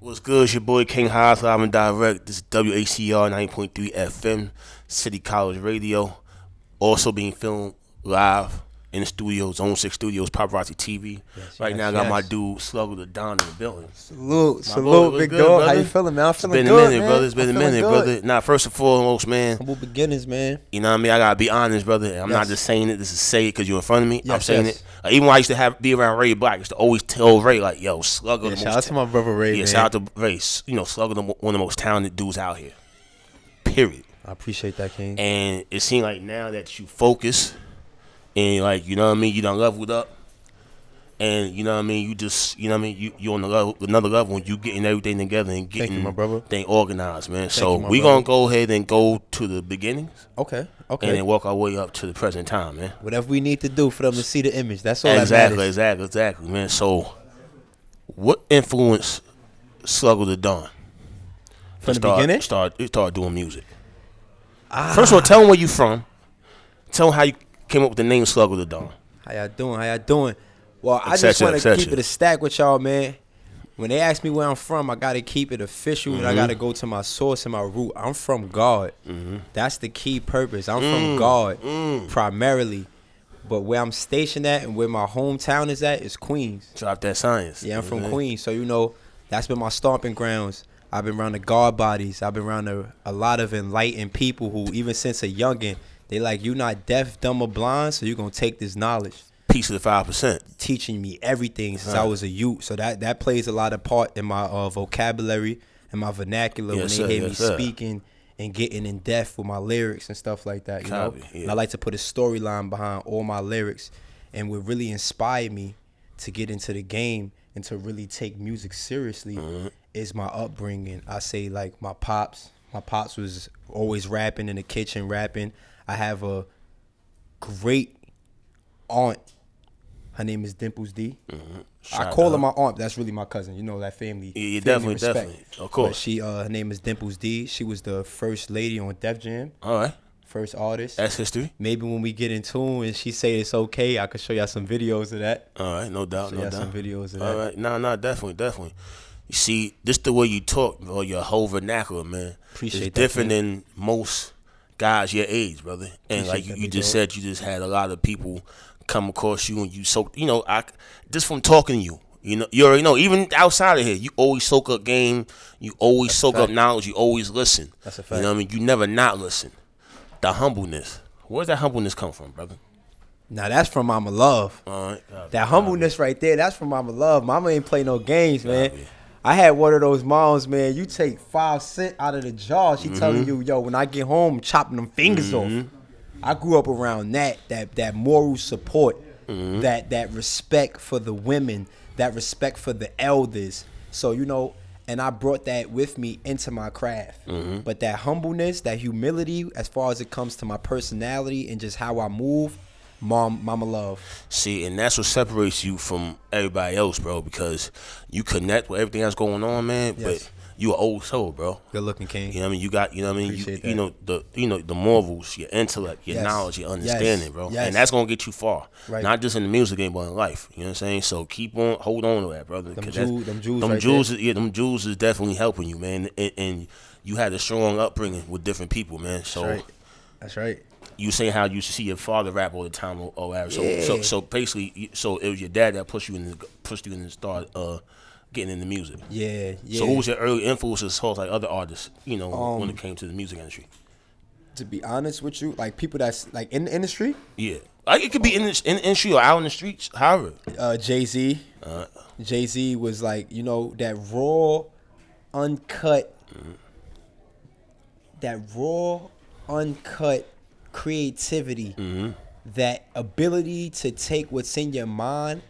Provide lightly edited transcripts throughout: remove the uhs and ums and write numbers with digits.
What's good? It's your boy King Haas, live and direct. This is Whcr 90.3 FM, City College Radio. Also being filmed live in the studios, Zone 6 Studios, Paparazzi TV. Right now, I got my dude SluggoDaDon in the building. Salute, big good, dog. brother? How you feeling, man? I'm feeling It's been good, a minute, man. brother. It's been a minute, brother. Now, first and foremost, man, Humble beginnings, man. you know what I mean? I gotta be honest, brother. I'm not just saying it. This is say it because you're in front of me. I'm saying it. Even when I used to be around Ray Black, I used to always tell Ray, like, yo, Sluggo. Yeah, shout out to my brother Ray, man. Shout out to Ray. You know, Sluggo, one of the most talented dudes out here. Period. I appreciate that, King. And it seems like now that you focus and, like, you know what I mean, you done leveled up. And, you know what I mean, you just, you know what I mean, you on the level, another level, and you getting everything together and getting thing organized, man. So we going to go ahead and go to the beginnings. Okay. And then work our way up to the present time, man. Whatever we need to do for them to see the image. That's all that matters. Exactly, man. So what influenced SluggoDaDon? From the beginning? Start doing music. First of all, tell them where you from. Tell them how you came up with the name SluggoDaDon. How y'all doing? Well, I just want to keep it a stack with y'all, man. When they ask me where I'm from, I got to keep it official, and I got to go to my source and my root. I'm from God. That's the key purpose. I'm from God, primarily. But where I'm stationed at and where my hometown is at is Queens. Drop that science. Yeah, I'm from Queens. So, you know, that's been my stomping grounds. I've been around the God bodies. I've been around a lot of enlightened people who, even since a youngin', they like, you not deaf, dumb, or blind, so you're going to take this knowledge. Piece of the 5%. Teaching me everything since I was a youth. So that plays a lot of part in my vocabulary and my vernacular when they hear me speaking and getting in depth with my lyrics and stuff like that. You know? Yeah. And I like to put a storyline behind all my lyrics. And what really inspired me to get into the game and to really take music seriously is my upbringing. I say, like, my pops. My pops was always rapping in the kitchen, rapping. I have a great aunt. Her name is Dimples D. I call her my aunt. That's really my cousin. You know, that family. Yeah, definitely. Of course. But her name is Dimples D. She was the first lady on Def Jam. All right. First artist. That's history. Maybe when we get in tune and she say it's okay, I could show y'all some videos of that. All right, no doubt, some videos of that. All right, no, definitely. You see, this the way you talk, bro. Your whole vernacular, man. Appreciate that. It's different than most guys your age, brother. And like you just said, you just had a lot of people come across you and you soak, you know, just from talking to you, you know, you already know, even outside of here, you always soak up game, you always soak up knowledge, you always listen. That's a fact. You know what I mean? You never not listen. The humbleness. Where's that humbleness come from, brother? Now that's from Mama Love. All right. That humbleness right there, that's from Mama Love. Mama ain't play no games, man. I had one of those moms, man, you take 5 cents out of the jar, she telling you, yo, when I get home, I'm chopping them fingers off. I grew up around that moral support, that respect for the women, that respect for the elders. So, you know, and I brought that with me into my craft. But that humbleness, that humility, as far as it comes to my personality and just how I move, Mama Love. See, and that's what separates you from everybody else, bro, because you connect with everything that's going on, man, but you an old soul, bro. Good looking, King. You know what I mean? You got, you know what I mean? You know the morals, your intellect, your knowledge, your understanding, bro. And that's gonna get you far. Right. Not just in the music game, but in life. You know what I'm saying? So hold on to that, brother. Them jewels is definitely helping you, man. And you had a strong upbringing with different people, man. So that's right. You say how you see your father rap all the time, or whatever. So basically, so it was your dad that pushed you in the start getting into music. Yeah. So who was your early influences as far as like other artists, you know, when it came to the music industry? To be honest with you, like people that's like in the industry? Yeah. Like it could be in the industry or out in the streets, however. Jay-Z. Jay-Z was like, you know, that raw, uncut creativity, that ability to take what's in your mind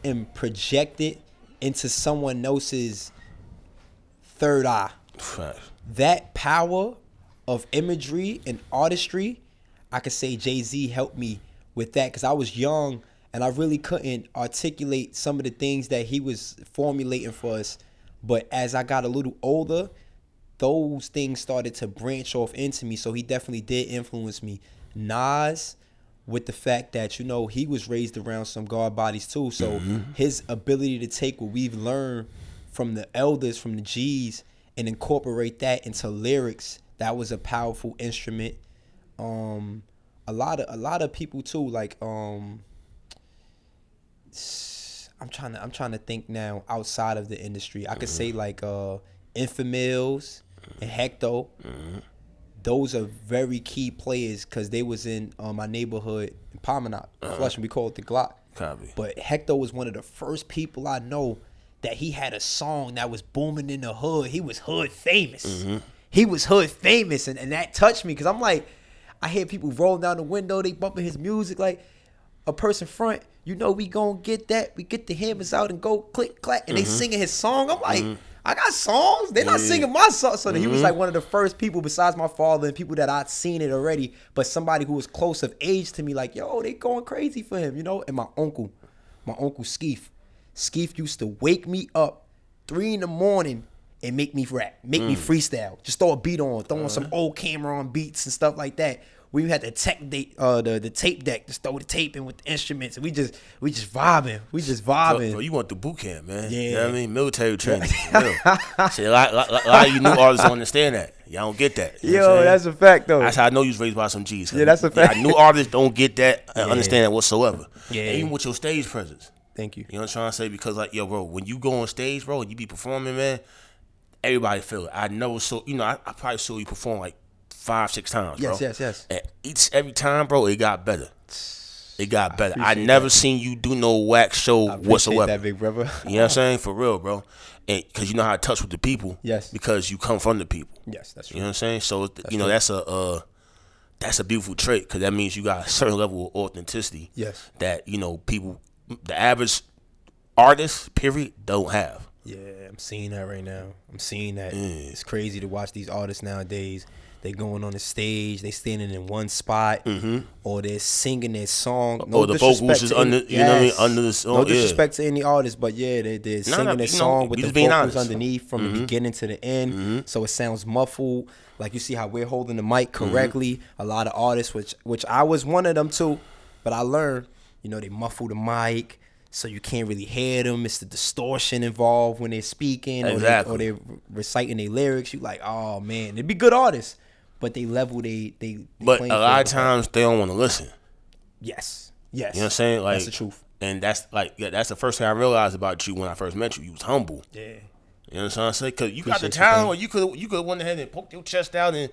and project it into someone else's third eye. Right. That power of imagery and artistry, I could say Jay-Z helped me with that because I was young and I really couldn't articulate some of the things that he was formulating for us. But as I got a little older, those things started to branch off into me. So he definitely did influence me. Nas, with the fact that, you know, he was raised around some God bodies too. So his ability to take what we've learned from the elders, from the G's, and incorporate that into lyrics, that was a powerful instrument. A lot of people too, like I'm trying to think now outside of the industry. I could say like Infamils and Hecto. Those are very key players because they was in my neighborhood in Promenade, Flushing. We call it the Glock. Copy. But Hecto was one of the first people I know that he had a song that was booming in the hood. He was hood famous. He was hood famous, and that touched me because I'm like, I hear people rolling down the window, they bumping his music like a person front. You know we gonna get that. We get the hammers out and go click clack, and they singing his song. I'm like, I got songs. They're not singing my song. So he was like one of the first people besides my father and people that I'd seen it already, but somebody who was close of age to me, like, yo, they going crazy for him, you know? And my uncle Skeef used to wake me up 3 a.m. and make me rap, make me freestyle. Just throw a beat on, throw on some old Cameron beats and stuff like that. We had the tape deck, just throw the tape in with the instruments, and we just vibing. Bro, you want the boot camp, man. Yeah. You know what I mean? Military training. See, a lot of you new artists don't understand that. Y'all don't get that. You know that's a fact, though. That's how I know you was raised by some G's. Yeah, that's a fact. New artists don't get that and understand that whatsoever. Yeah. And even with your stage presence. Thank you. You know what I'm trying to say? Because, like, yo, bro, when you go on stage, bro, and you be performing, man, everybody feel it. I never saw, I probably saw you perform, like, 5-6 times, bro. Yes. And every time, bro, it got better. I never seen you do no whack show whatsoever. That, big brother. You know what I'm saying? For real, bro. And because you know how to touch with the people. Yes. Because you come from the people. Yes, that's true. You know what I'm saying? So that's a beautiful trait because that means you got a certain level of authenticity. Yes. That people, the average artist, period, don't have. Yeah, I'm seeing that right now. It's crazy to watch these artists nowadays. They going on the stage, they standing in one spot, or they're singing their song. No the vocals is under, you know what I mean, under the song. No disrespect to any artist, but yeah, they're singing their song with the vocals underneath from the beginning to the end, so it sounds muffled. Like you see how we're holding the mic correctly. A lot of artists, which I was one of them too, but I learned, they muffle the mic. So you can't really hear them. It's the distortion involved when they're speaking or they're reciting their lyrics. You like, oh man, they'd be good artists. But they level but a lot of times they don't want to listen. Yes. You know what I'm saying? Like, that's the truth. And that's that's the first thing I realized about you when I first met you. You was humble. Yeah. You know what I'm saying? Because you got the talent where you could went ahead and poked your chest out and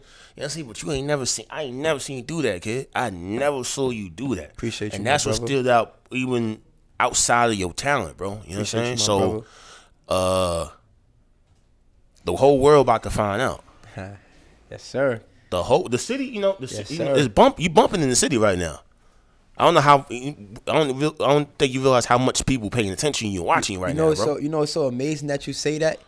see, but I ain't never seen you do that, kid. I never saw you do that. Appreciate you, and that's what stood out even outside of your talent, bro. You know what I'm saying? So the whole world about to find out. Yes, sir. The city, is you bumping in the city right now. I don't know how. I don't think you realize how much people paying attention to you and watching right now, bro. So it's so amazing that you say that.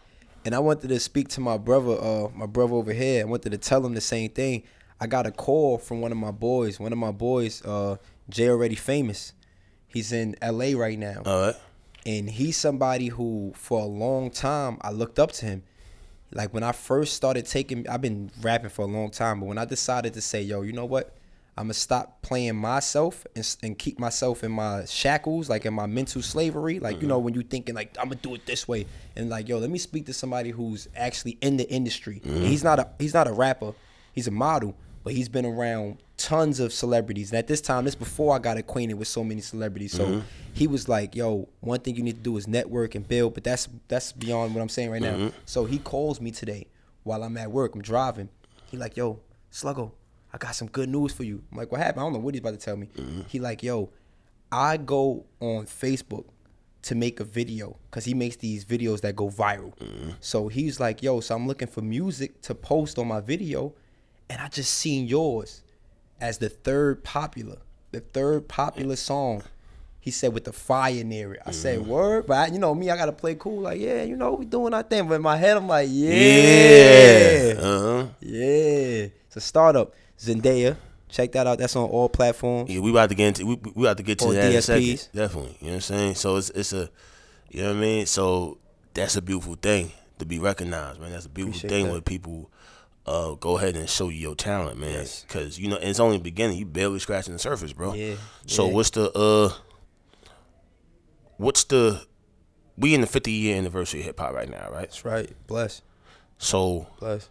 And I wanted to speak to my brother over here. I wanted to tell him the same thing. I got a call from one of my boys. Jay Already Famous. He's in LA right now. All right. And he's somebody who, for a long time, I looked up to him. Like when I first started I've been rapping for a long time, but when I decided to say, yo, you know what? I'm going to stop playing myself and keep myself in my shackles, like in my mental slavery. Like, when you thinking like, I'm going to do it this way. And like, yo, let me speak to somebody who's actually in the industry. He's not a rapper. He's a model, but he's been around tons of celebrities. And at this time, this before I got acquainted with so many celebrities. So he was like, yo, one thing you need to do is network and build, but that's beyond what I'm saying right now. So he calls me today while I'm at work. I'm driving. He like, yo, Sluggo, I got some good news for you. I'm like, what happened? I don't know what he's about to tell me. He like, yo, I go on Facebook to make a video because he makes these videos that go viral. So he's like, yo, so I'm looking for music to post on my video, and I just seen yours as the third popular song. He said with the fire near it. I said, word? But I got to play cool. Like, yeah, we doing our thing. But in my head, I'm like, yeah. Yeah. It's a startup. Zendaya. Check that out. That's on all platforms. Yeah, we about to get into that DSPs. in a second. Definitely. You know what I'm saying? So it's a, you know what I mean? So that's a beautiful thing to be recognized, man. That's a beautiful thing when people go ahead and show you your talent, man. Yes. Because, it's only the beginning. You barely scratching the surface, bro. Yeah. So what's the we in the 50-year anniversary of hip hop right now, right? That's right. Bless. So, Bless.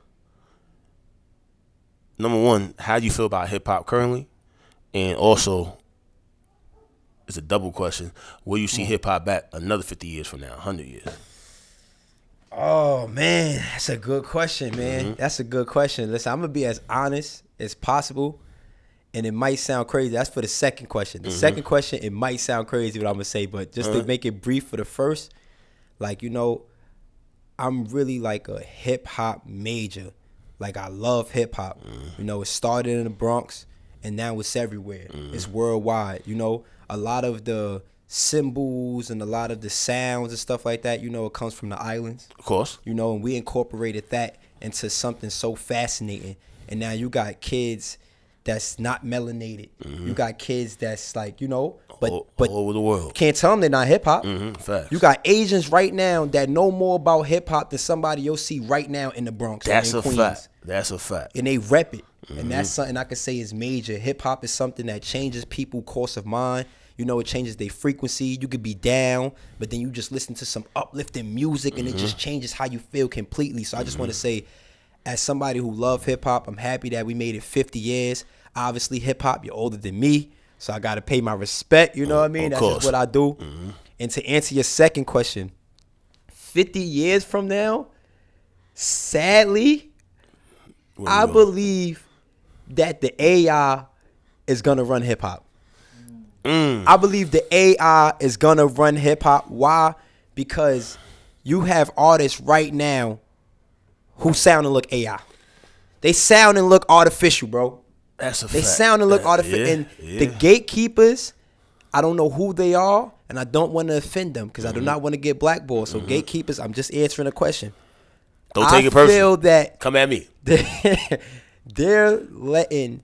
Number one, how do you feel about hip hop currently? And also, it's a double question. Will you see hip hop back another 50 years from now, 100 years? Oh, man. That's a good question, man. Mm-hmm. That's a good question. Listen, I'm going to be as honest as possible. And it might sound crazy. That's for the second question. The second question, it might sound crazy what I'm going to say. But just to make it brief for the first, like, you know, I'm really like a hip-hop major. Like, I love hip-hop. You know, it started in the Bronx, and now it's everywhere. It's worldwide. You know, a lot of the symbols and a lot of the sounds and stuff like that, you know, it comes from the islands. Of course. You know, and we incorporated that into something so fascinating. And now you got kids that's not melanated. You got kids that's like, you know, but all over the world. Can't tell them they're not hip hop. Facts. You got Asians right now that know more about hip hop than somebody you'll see right now in the Bronx. That's or in a Queens. fact. That's a fact. And they rep it. And that's something I could say is major. Hip hop is something that changes people's course of mind. You know, it changes their frequency. You could be down, but then you just listen to some uplifting music and it just changes how you feel completely. So I just want to say, as somebody who love hip hop, I'm happy that we made it 50 years. Obviously, hip hop, you're older than me, so I got to pay my respect. You know what I mean? That's just what I do. And to answer your second question, 50 years from now, sadly, I believe that the AI is going to run hip hop. I believe the AI is going to run hip hop. Why? Because you have artists right now who sound and look AI. They sound and look artificial, bro. That's a They fact. sound and look artificial. And the gatekeepers, I don't know who they are, and I don't want to offend them because I do not want to get blackballed. So gatekeepers, I'm just answering a question. Don't take it personal. I feel that come at me. They're letting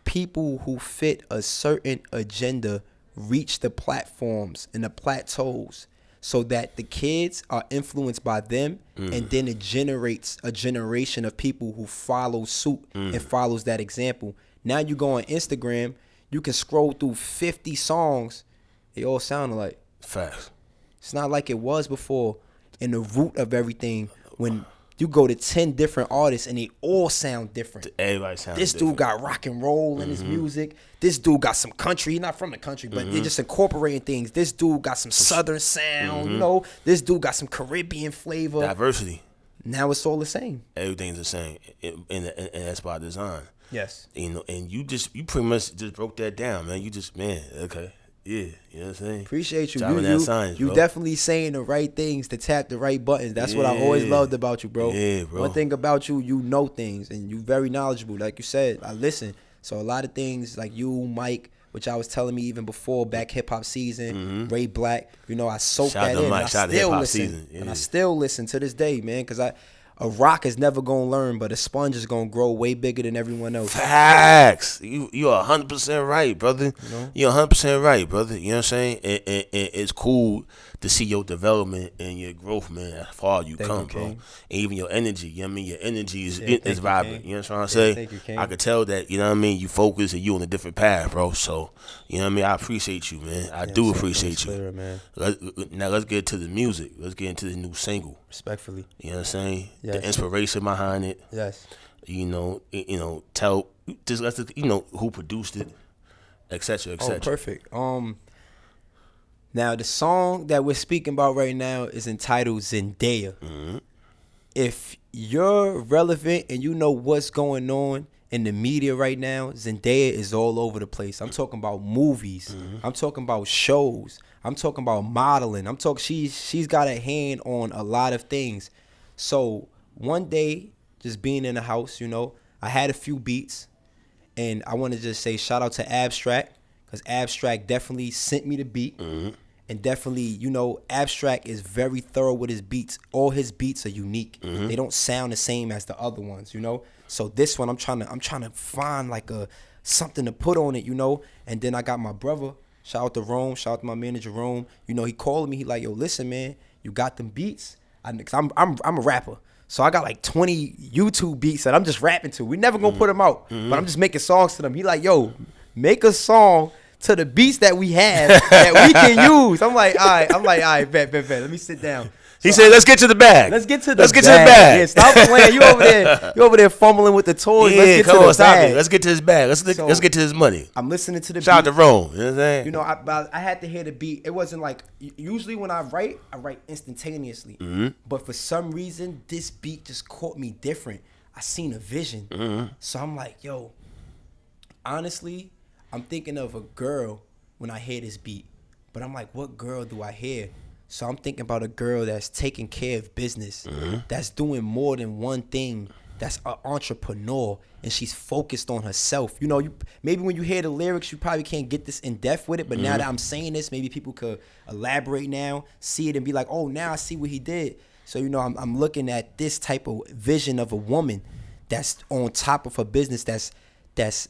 people who fit a certain agenda reach the platforms and the plateaus so that the kids are influenced by them, and then it generates a generation of people who follow suit and follows that example. Now you go on Instagram, you can scroll through 50 songs, they all sound alike. Facts. It's not like it was before. In the root of everything, when you go to 10 different artists and they all sound different. Everybody sounds This different. dude got rock and roll in his music. This dude got some country. He's not from the country, but they're just incorporating things. This dude got some southern sound, you know. This dude got some Caribbean flavor. Diversity. Now it's all the same. Everything's the same, and that's by design. Yes. You know, and you pretty much just broke that down, man. You just, okay. Yeah, you know what I'm saying? Appreciate you. You definitely saying the right things to tap the right buttons. That's what I always loved about you, bro. Yeah, bro. One thing about you, you know things, and you very knowledgeable. Like you said, I listen. So a lot of things like you, Mike, which I was telling me even before back hip hop season, Ray Black, you know, I soaked that in. Mike, I still listen. And I still listen to this day, man, because a rock is never gonna learn, but a sponge is gonna grow way bigger than everyone else. Facts. You are 100% right, brother. You know? You're 100% right, brother. You know what I'm saying? And it's cool to see your development and your growth, man, as far as you come, bro. And even your energy, you know what I mean? Your energy is vibrant. You know what I'm trying to say? Thank you, King. I could tell that, you know what I mean? You focus and you on a different path, bro. So, you know what I mean? I appreciate you, man. I do appreciate you. Clear, man. Now let's get to the music. Let's get into the new single. Respectfully. You know what I'm saying? Yes. The inspiration behind it. Yes. You know, just let's who produced it, etc. etc. Oh, perfect. Now the song that we're speaking about right now is entitled Zendaya. If you're relevant and you know what's going on in the media right now, Zendaya is all over the place. I'm talking about movies. I'm talking about shows. I'm talking about modeling. I'm talking she's got a hand on a lot of things. So one day, just being in the house, you know, I had a few beats, and I want to just say shout out to Abstract, because Abstract definitely sent me the beat. And definitely, you know, Abstract is very thorough with his beats. All his beats are unique. They don't sound the same as the other ones, you know. So this one, I'm trying to find like something to put on it, you know. And then I got my brother, shout out to Rome, shout out to my manager Rome. You know, he called me. He like, yo, listen, man, you got them beats. I'm a rapper, so I got like 20 YouTube beats that I'm just rapping to. We never gonna put them out, but I'm just making songs to them. He like, yo, make a song to the beats that we have that we can use. I'm like, all right, bet. Let me sit down. He said, "Let's get to the bag. Let's get to the bag. Yeah, stop playing. You over there fumbling with the toys. Yeah, let's get come to on, the bag. Let's get to his bag. Let's get to his money." I'm listening to the Shout out beat. to Rome. You know what I'm saying? You know, I had to hear the beat. It wasn't like, usually when I write instantaneously. Mm-hmm. But for some reason, this beat just caught me different. I seen a vision. Mm-hmm. So I'm like, yo, honestly, I'm thinking of a girl when I hear this beat. But I'm like, what girl do I hear? So I'm thinking about a girl that's taking care of business, that's doing more than one thing, that's an entrepreneur, and she's focused on herself. You know, maybe when you hear the lyrics, you probably can't get this in depth with it, but now that I'm saying this, maybe people could elaborate now, see it, and be like, oh, now I see what he did. So, you know, I'm looking at this type of vision of a woman that's on top of her business, that's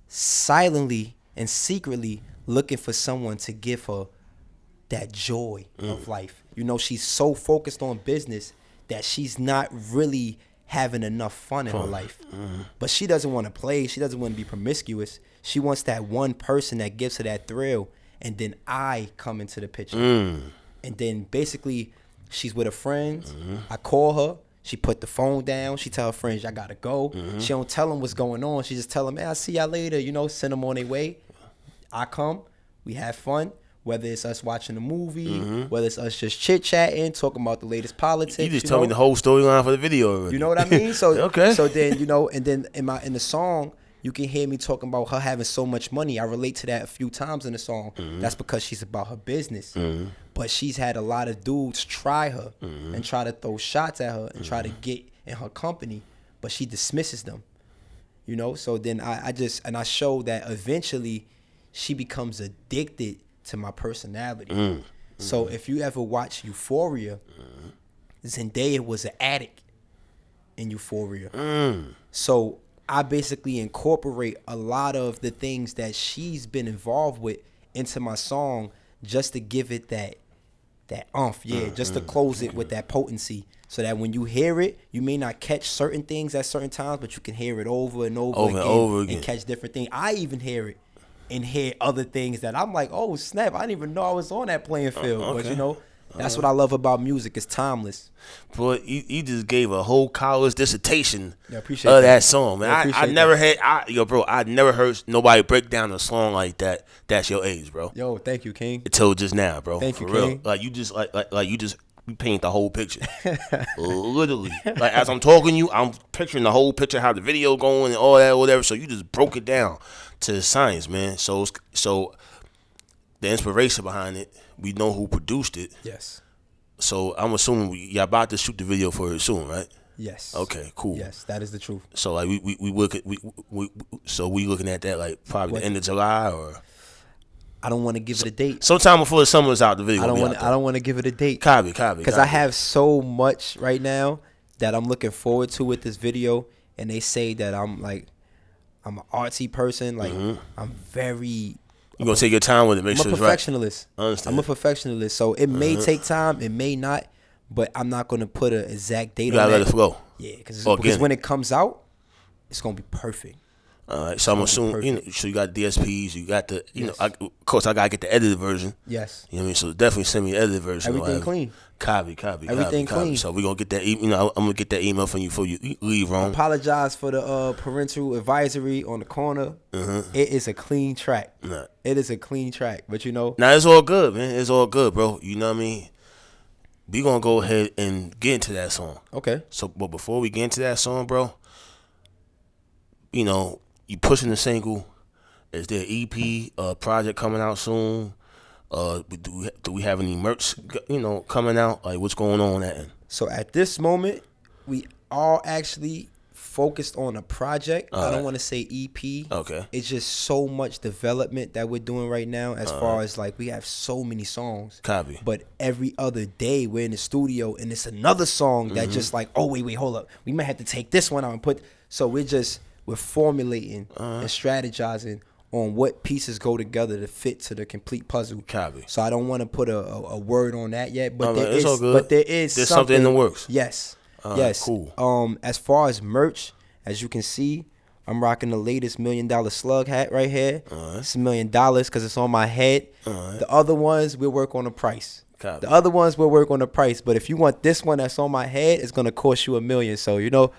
silently and secretly looking for someone to give her that joy of life. You know, she's so focused on business that she's not really having enough fun in her life. But she doesn't want to play. She doesn't want to be promiscuous. She wants that one person that gives her that thrill. And then I come into the picture. And then basically she's with her friends. I call her. She put the phone down. She tell her friends, I got to go. She don't tell them what's going on. She just tell them, man, I'll see y'all later. You know, send them on their way. I come. We have fun. Whether it's us watching a movie, whether it's us just chit-chatting, talking about the latest politics. You just told me the whole storyline for the video already. You know what I mean? So okay. So then, you know, and then in the song, you can hear me talking about her having so much money. I relate to that a few times in the song. That's because she's about her business. But she's had a lot of dudes try her and try to throw shots at her and try to get in her company, but she dismisses them. You know? So then I show that eventually she becomes addicted to my personality. So if you ever watch Euphoria, Zendaya was an addict in Euphoria. So I basically incorporate a lot of the things that she's been involved with into my song just to give it that oomph, just to close it with that potency, so that when you hear it, you may not catch certain things at certain times, but you can hear it over and over again and catch different things. I even hear it and hear other things that I'm like, oh snap, I didn't even know I was on that playing field. Okay. But you know, that's what I love about music. It's timeless. Boy, you just gave a whole college dissertation of that. that song, man. I never heard nobody break down a song like that. That's your age, bro. Yo, thank you, King. Until just now, bro. Thank you, for real. King. Like you just you paint the whole picture. Literally. Like as I'm talking to you, I'm picturing the whole picture, how the video going and all that, whatever. So you just broke it down to science, man. So the inspiration behind it, we know who produced it. Yes. So I'm assuming y'all about to shoot the video for it soon, right? Yes. Okay, cool. Yes, that is the truth. So like we looking at that like probably the end of July, or I don't want to give it a date. Sometime before the summer's out, the video. I don't want to give it a date. Copy. Because I have so much right now that I'm looking forward to with this video, and they say that I'm an artsy person. Like I'm very. You're gonna take your time with it. Make sure it's right. I'm a perfectionist. I'm a perfectionist. So it may take time, it may not, but I'm not gonna put an exact date on it. You gotta let it flow. Yeah, because when it comes out, it's gonna be perfect. All right, so I'm assuming, so you got DSPs, you got the, of course I gotta get the edited version. Yes. You know what I mean? So definitely send me the edited version. Everything clean. Copy. Everything clean. So we're gonna get that, I'm gonna get that email from you before you leave, Ron. Apologize for the parental advisory on the corner. It is a clean track. Nah. It is a clean track, but Nah, it's all good, man. It's all good, bro. You know what I mean? We gonna go ahead and get into that song. Okay. So, but before we get into that song, bro, you pushing the single. Is there EP project coming out soon? Do we have any merch, coming out? Like, what's going on at end? So at this moment, we are actually focused on a project. I don't want to say EP. Okay. It's just so much development that we're doing right now, as far as like we have so many songs. Copy. But every other day we're in the studio and it's another song that just like, oh wait, hold up. We might have to take this one out and put. So we're formulating and strategizing on what pieces go together to fit to the complete puzzle. Copy. So I don't want to put a word on that yet, but it's all good. There's something in the works. Yes. Yes. Cool. As far as merch, as you can see, I'm rocking the latest $1 million slug hat right here. It's $1 million because it's on my head. The other ones, we'll work on the price. Copy. The other ones, we'll work on the price. But if you want this one that's on my head, it's going to cost you $1 million. So, you know,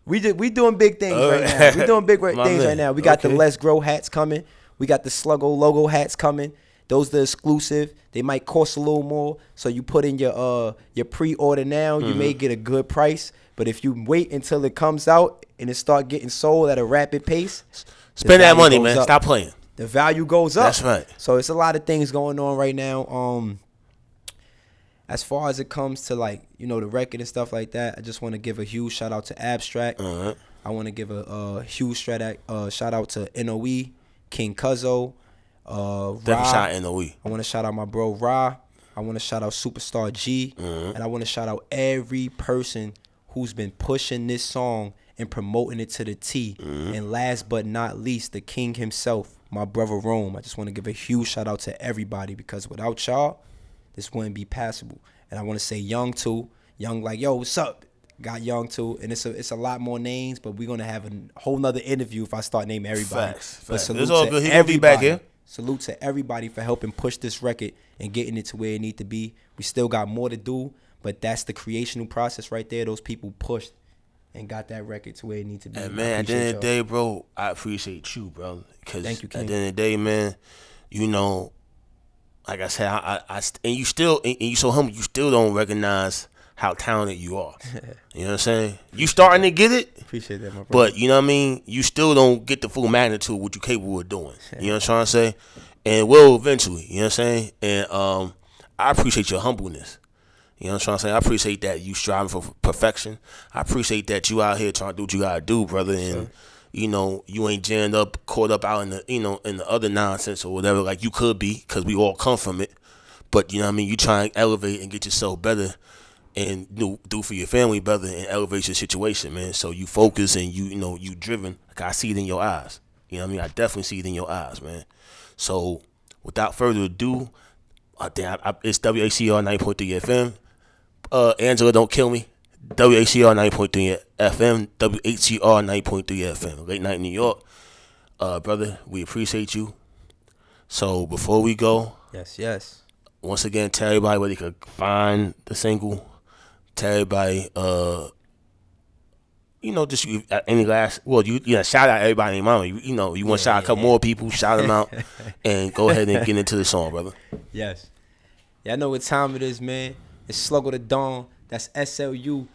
we doing big things right now. We doing big things right now. We got the Let's Grow hats coming. We got the Sluggo logo hats coming. Those are exclusive. They might cost a little more. So you put in your pre-order now. You may get a good price. But if you wait until it comes out and it start getting sold at a rapid pace, spend that money, man. Stop playing. The value goes up. That's right. So it's a lot of things going on right now. As far as it comes to, like, you know, the record and stuff like that, I just want to give a huge shout out to Abstract. I want to give a huge shout out to NOE, King Cuzzo, Definitely shout out NOE. I want to shout out my bro Ra. I want to shout out Superstar G. And I want to shout out every person who's been pushing this song and promoting it to the T. And last but not least, the king himself, my brother Rome. I just want to give a huge shout out to everybody, because without y'all, this wouldn't be passable. And I want to say Young too. Young, like, yo, what's up? Got Young too. And it's a lot more names, but we're going to have a whole nother interview if I start naming everybody. Facts. But salute it's all to good. He everybody. Be back here. Salute to everybody for helping push this record and getting it to where it need to be. We still got more to do, but that's the creational process right there. Those people pushed and got that record to where it need to be. And man, at the end of the day, bro, I appreciate you, bro. Because Thank you, King. At the end of the day, man, you know, like I said, and you so humble, you still don't recognize how talented you are. You know what I'm saying? You starting to get it. Appreciate that, my brother. But, you know what I mean? You still don't get the full magnitude of what you're capable of doing. You know what I'm trying to say? And will eventually. You know what I'm saying? And I appreciate your humbleness. You know what I'm trying to say? I appreciate that you striving for perfection. I appreciate that you out here trying to do what you gotta do, brother. And you know, you ain't jammed up, caught up out in the, you know, in the other nonsense or whatever, like you could be, because we all come from it. But you know what I mean? You try to elevate and get yourself better, and do for your family better, and elevate your situation, man. So you focus and you know you driven. Like I see it in your eyes. You know what I mean? I definitely see it in your eyes, man. So without further ado, it's Whcr 90.3 FM. Angela, don't kill me. Whcr 90.3 FM. Whcr 90.3 FM. Late night in New York. Brother, we appreciate you. So before we go, yes. Once again, tell everybody where they could find the single. Tell everybody, you know, just any last. Well, shout out everybody in mind. You know, you want to shout out a couple more people, shout them out, and go ahead and get into the song, brother. Yes. Yeah, I know what time it is, man. It's SluggoDaDon. That's SluggoDaDon.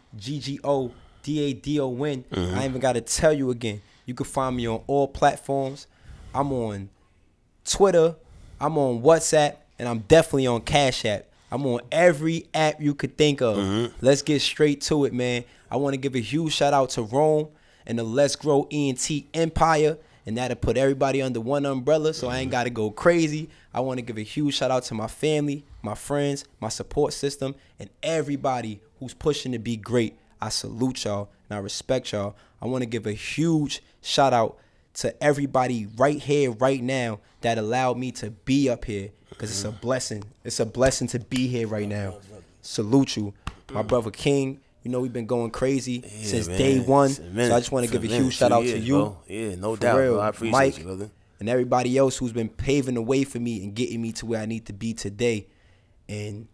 I ain't even got to tell you again. You can find me on all platforms. I'm on Twitter. I'm on WhatsApp. And I'm definitely on Cash App. I'm on every app you could think of. Let's get straight to it, man. I want to give a huge shout out to Rome and the Let's Grow ENT Empire. And that'll put everybody under one umbrella, so I ain't got to go crazy. I want to give a huge shout out to my family, my friends, my support system, and everybody who's pushing to be great. I salute y'all and I respect y'all. I want to give a huge shout out to everybody right here, right now, that allowed me to be up here. Because it's a blessing. It's a blessing to be here right now. Salute you. My brother King, you know we've been going crazy since day one. So I just want to give a huge shout out to you. Bro. Yeah, no doubt, real, bro. I appreciate Mike, you, brother. And everybody else who's been paving the way for me and getting me to where I need to be today. And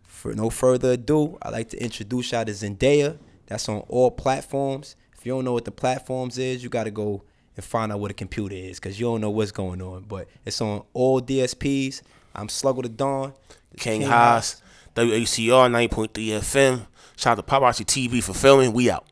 for no further ado, I'd like to introduce y'all to Zendaya. That's on all platforms. If you don't know what the platforms is, you got to go and find out what a computer is, because you don't know what's going on. But it's on all DSPs. I'm SluggoDaDon. King Haas. WHCR 90.3 FM. Shout out to Paparazzi TV for filming. We out.